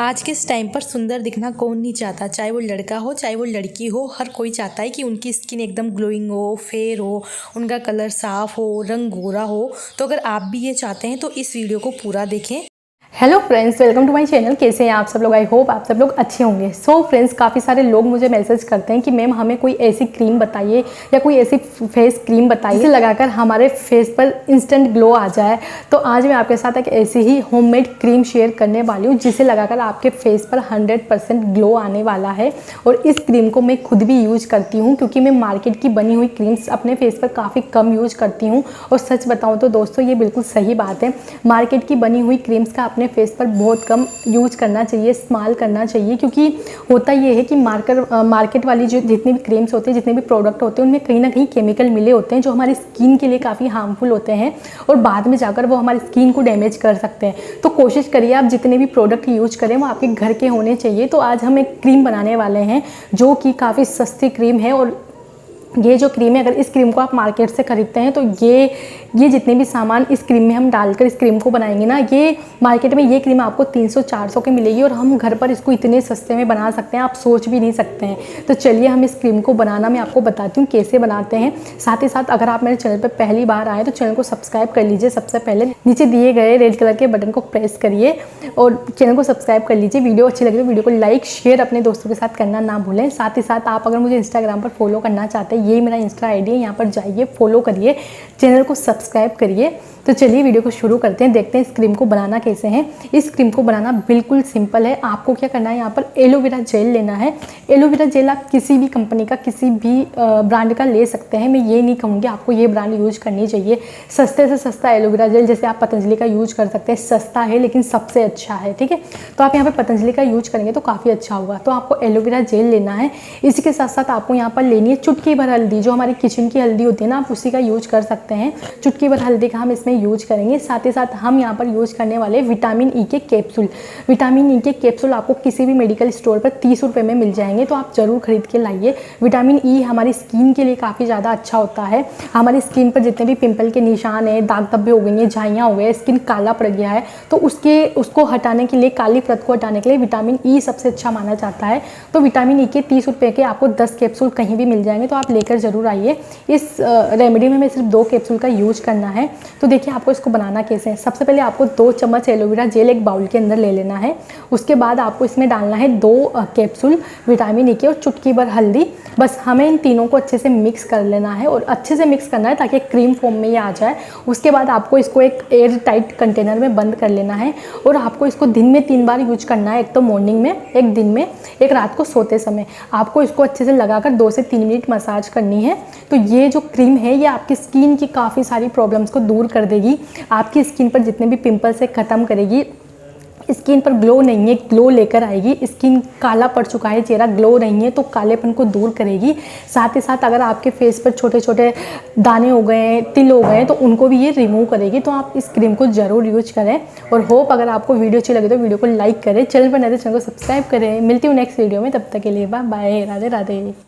आज के इस टाइम पर सुंदर दिखना कौन नहीं चाहता, चाहे वो लड़का हो चाहे वो लड़की हो। हर कोई चाहता है कि उनकी स्किन एकदम ग्लोइंग हो, फेयर हो, उनका कलर साफ हो, रंग गोरा हो। तो अगर आप भी ये चाहते हैं तो इस वीडियो को पूरा देखें। Hello friends, welcome to my channel. कैसे हैं आप सब लोग? आई होप आप सब लोग अच्छे होंगे। सो फ्रेंड्स, काफ़ी सारे लोग मुझे मैसेज करते हैं कि मैम हमें कोई ऐसी क्रीम बताइए या कोई ऐसी फेस क्रीम बताइए जिसे लगाकर हमारे फेस पर इंस्टेंट ग्लो आ जाए। तो आज मैं आपके साथ एक ऐसी ही होममेड क्रीम शेयर करने वाली हूँ जिसे लगाकर आपके फेस पर 100% ग्लो आने वाला है। और इस क्रीम को मैं खुद भी यूज करती हूँ क्योंकि मैं मार्केट की बनी हुई क्रीम्स अपने फेस पर काफ़ी कम यूज करती हूँ। और सच बताऊँ तो दोस्तों, ये बिल्कुल सही बात है। मार्केट की बनी हुई क्रीम्स का अपने फेस पर बहुत कम यूज करना चाहिए, इस्तेमाल करना चाहिए। क्योंकि होता ये है कि मार्केट वाली जो जितनी भी क्रीम्स होती है, जितने भी प्रोडक्ट होते हैं, उनमें कहीं ना कहीं केमिकल मिले होते हैं जो हमारी स्किन के लिए काफ़ी हार्मफुल होते हैं और बाद में जाकर वो हमारी स्किन को डैमेज कर सकते हैं। तो कोशिश करिए आप जितने भी प्रोडक्ट यूज करें वो आपके घर के होने चाहिए। तो आज हम एक क्रीम बनाने वाले हैं जो कि काफ़ी सस्ती क्रीम है। और ये जो क्रीम है, अगर इस क्रीम को आप मार्केट से खरीदते हैं तो ये जितने भी सामान इस क्रीम में हम डालकर इस क्रीम को बनाएंगे ना, ये मार्केट में ये क्रीम आपको 300-400 की मिलेगी और हम घर पर इसको इतने सस्ते में बना सकते हैं, आप सोच भी नहीं सकते हैं। तो चलिए हम इस क्रीम को बनाना मैं आपको बताती हूँ कैसे बनाते हैं। साथ ही साथ अगर आप मेरे चैनल पर पहली बार आए तो चैनल को सब्सक्राइब कर लीजिए। सबसे पहले नीचे दिए गए रेड कलर के बटन को प्रेस करिए और चैनल को सब्सक्राइब कर लीजिए। वीडियो अच्छी लगे तो वीडियो को लाइक शेयर अपने दोस्तों के साथ करना ना भूलें। साथ ही साथ आप अगर मुझे इंस्टाग्राम पर फॉलो करना चाहते हैं, यही मेरा इंस्टा आईडी है, यहाँ पर जाइए, फॉलो करिए, चैनल को सब्सक्राइब करिए। तो चलिए वीडियो को शुरू करते हैं, देखते हैं इस क्रीम को बनाना कैसे है। इस क्रीम को बनाना बिल्कुल सिंपल है। आपको क्या करना है, यहाँ पर एलोवेरा जेल लेना है। एलोवेरा जेल आप किसी भी कंपनी का, किसी भी ब्रांड का ले सकते हैं। मैं ये नहीं कहूँगी आपको ये ब्रांड यूज करनी चाहिए। सस्ते से सस्ता एलोवेरा जेल जैसे आप पतंजलि का यूज कर सकते हैं, सस्ता है लेकिन सबसे अच्छा है, ठीक है। तो आप यहाँ पर पतंजलि का यूज करेंगे तो काफ़ी अच्छा होगा। तो आपको एलोवेरा जेल लेना है। इसी के साथ साथ आपको यहाँ पर लेनी है चुटकी भर हल्दी। जो हमारी किचन की हल्दी होती है ना, आप उसी का यूज कर सकते हैं। चुटकी भर हल्दी का हम इसमें यूज करेंगे। साथ ही साथ हम यहाँ पर यूज करने वाले विटामिन ई के कैप्सूल। विटामिन ई के कैप्सूल आपको किसी भी मेडिकल स्टोर पर 30 रुपये में मिल जाएंगे, तो आप जरूर खरीद के लाइए। विटामिन ई हमारी स्किन के लिए काफ़ी ज़्यादा अच्छा होता है। हमारी स्किन पर जितने भी पिंपल के निशान है, दाग धब्बे हो गई हैं, झाइयाँ हो गए, स्किन काला पड़ गया है, तो उसको हटाने के लिए, काली परत को हटाने के लिए विटामिन ई सबसे अच्छा माना जाता है। तो विटामिन ई के 30 रुपये के आपको 10 कैप्सूल कहीं भी मिल जाएंगे, तो आप लेकर जरूर आइए। इस रेमेडी में हमें सिर्फ 2 कैप्सूल का यूज करना है। तो देखिए आपको इसको बनाना कैसे है। सबसे पहले आपको 2 चम्मच एलोवेरा जेल एक बाउल के अंदर ले लेना है। उसके बाद आपको इसमें डालना है 2 कैप्सूल विटामिन ई के और चुटकी भर हल्दी। बस हमें इन तीनों को अच्छे से मिक्स कर लेना है और अच्छे से मिक्स करना है ताकि क्रीम फॉर्म में ये आ जाए। उसके बाद आपको इसको एक एयर टाइट कंटेनर में बंद कर लेना है और आपको इसको दिन में 3 बार यूज करना है। एक तो मॉर्निंग में, एक दिन में, एक रात को सोते समय। आपको इसको अच्छे से लगाकर 2 से 3 मिनट मसाज करनी है। तो ये जो क्रीम है ये आपकी स्किन की काफ़ी सारी प्रॉब्लम्स को दूर कर देगी। आपकी स्किन पर जितने भी पिंपल्स है ख़त्म करेगी। स्किन पर ग्लो नहीं है, ग्लो लेकर आएगी। स्किन काला पड़ चुका है, चेहरा ग्लो नहीं है, तो कालेपन को दूर करेगी। साथ ही साथ अगर आपके फेस पर छोटे छोटे दाने हो गए हैं, तिल हो गए हैं, तो उनको भी ये रिमूव करेगी। तो आप इस क्रीम को ज़रूर यूज करें। और होप अगर आपको वीडियो अच्छी लगे तो वीडियो को लाइक करें, चैनल पर नए तो चैनल को सब्सक्राइब करें। मिलती हूँ नेक्स्ट वीडियो में, तब तक के लिए बाय बाय, राधे राधे।